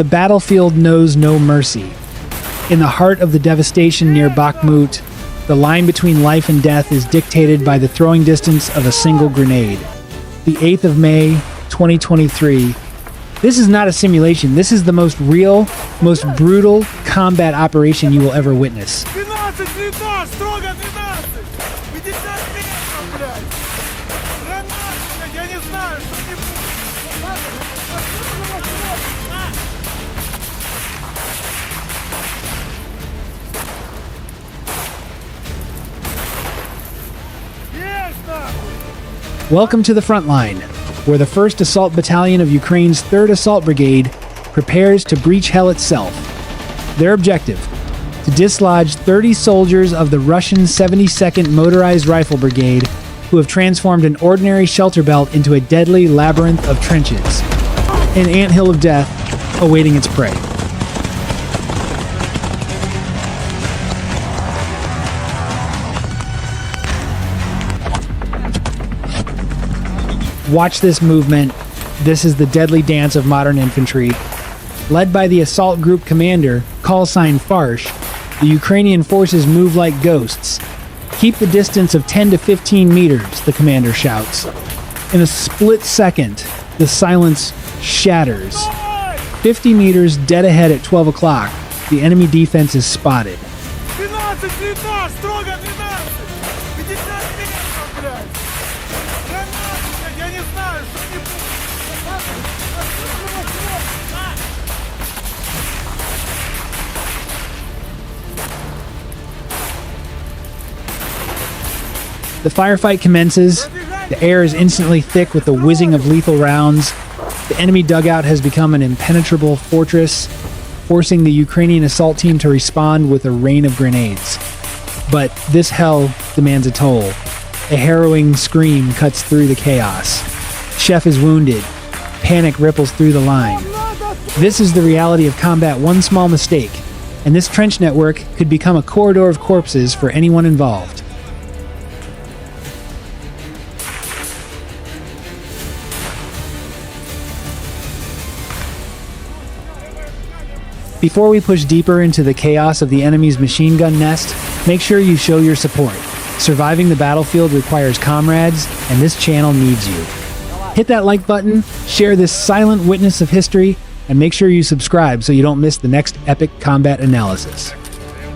The battlefield knows no mercy. In the heart of the devastation near Bakhmut, the line between life and death is dictated by the throwing distance of a single grenade. The 8th of May, 2023. This is not a simulation. This is the most real, most brutal combat operation you will ever witness. Welcome to the frontline, where the 1st Assault Battalion of Ukraine's 3rd Assault Brigade prepares to breach hell itself. Their objective: to dislodge 30 soldiers of the Russian 72nd Motorized Rifle Brigade who have transformed an ordinary shelter belt into a deadly labyrinth of trenches, an anthill of death awaiting its prey. Watch this movement. This is the deadly dance of modern infantry. Led by the assault group commander, call sign Farsh, the Ukrainian forces move like ghosts. Keep the distance of 10 to 15 meters, the commander shouts. In a split second, the silence shatters. 50 meters dead ahead at 12 o'clock, the enemy defense is spotted. The firefight commences. The air is instantly thick with the whizzing of lethal rounds. The enemy dugout has become an impenetrable fortress, forcing the Ukrainian assault team to respond with a rain of grenades. But this hell demands a toll. A harrowing scream cuts through the chaos. Chef is wounded. Panic ripples through the line. This is the reality of combat. One small mistake, and this trench network could become a corridor of corpses for anyone involved. Before we push deeper into the chaos of the enemy's machine gun nest, make sure you show your support. Surviving the battlefield requires comrades, and this channel needs you. Hit that like button, share this silent witness of history, and make sure you subscribe so you don't miss the next epic combat analysis.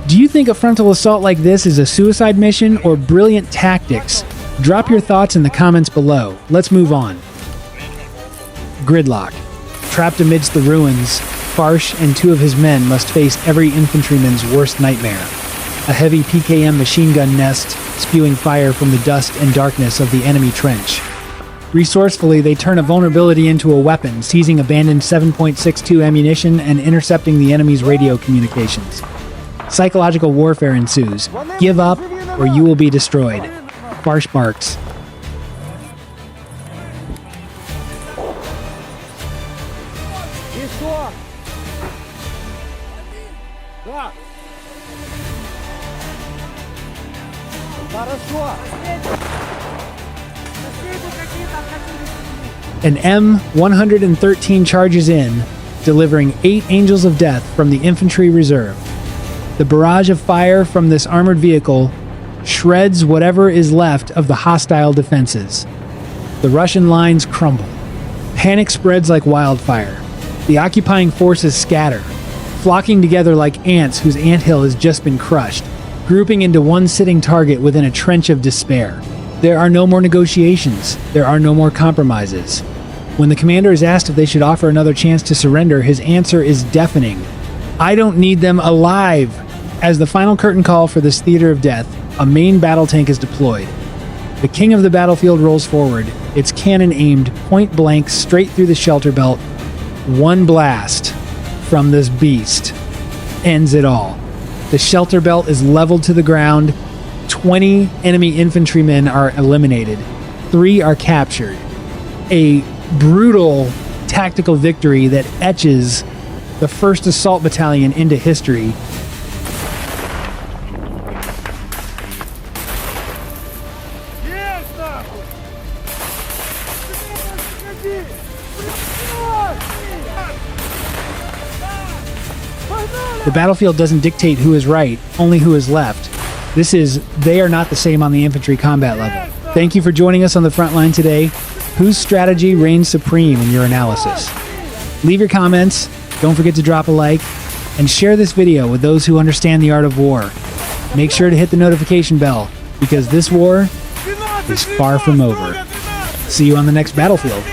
Do you think a frontal assault like this is a suicide mission or brilliant tactics? Drop your thoughts in the comments below. Let's move on. Gridlock. Trapped amidst the ruins, Farsh and 2 of his men must face every infantryman's worst nightmare. A heavy PKM machine gun nest spewing fire from the dust and darkness of the enemy trench. Resourcefully, they turn a vulnerability into a weapon, seizing abandoned 7.62 ammunition and intercepting the enemy's radio communications. Psychological warfare ensues. Give up, or you will be destroyed. Farsh barks. An M113 charges in, delivering 8 Angels of Death from the infantry reserve. The barrage of fire from this armored vehicle shreds whatever is left of the hostile defenses. The Russian lines crumble. Panic spreads like wildfire. The occupying forces scatter, flocking together like ants whose anthill has just been crushed, grouping into one sitting target within a trench of despair. There are no more negotiations. There are no more compromises. When the commander is asked if they should offer another chance to surrender, his answer is deafening. I don't need them alive. As the final curtain call for this theater of death, a main battle tank is deployed. The king of the battlefield rolls forward, its cannon aimed point blank straight through the shelter belt. One blast from this beast ends it all. The shelter belt is leveled to the ground. 20 enemy infantrymen are eliminated. 3 are captured. A brutal tactical victory that etches the 1st Assault Battalion into history. The battlefield doesn't dictate who is right, only who is left. They are not the same on the infantry combat level. Thank you for joining us on the front line today. Whose strategy reigns supreme in your analysis? Leave your comments, don't forget to drop a like, and share this video with those who understand the art of war. Make sure to hit the notification bell, because this war is far from over. See you on the next battlefield.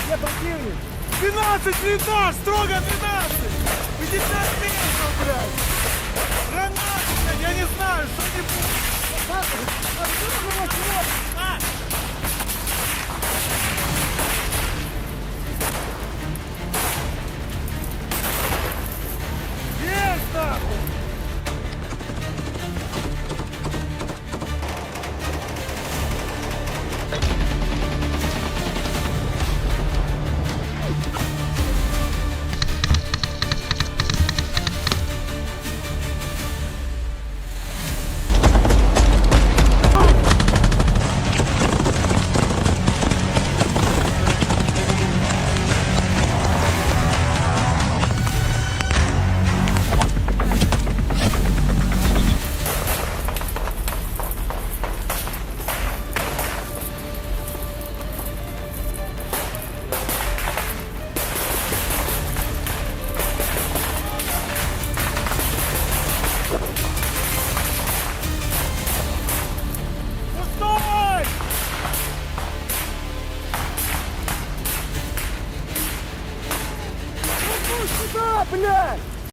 Я противник. 12 блиндаж, строго 12. 50 метров, блядь. Гранаты, блядь, я не знаю, что не будет. Есть, нахуй. Блядь!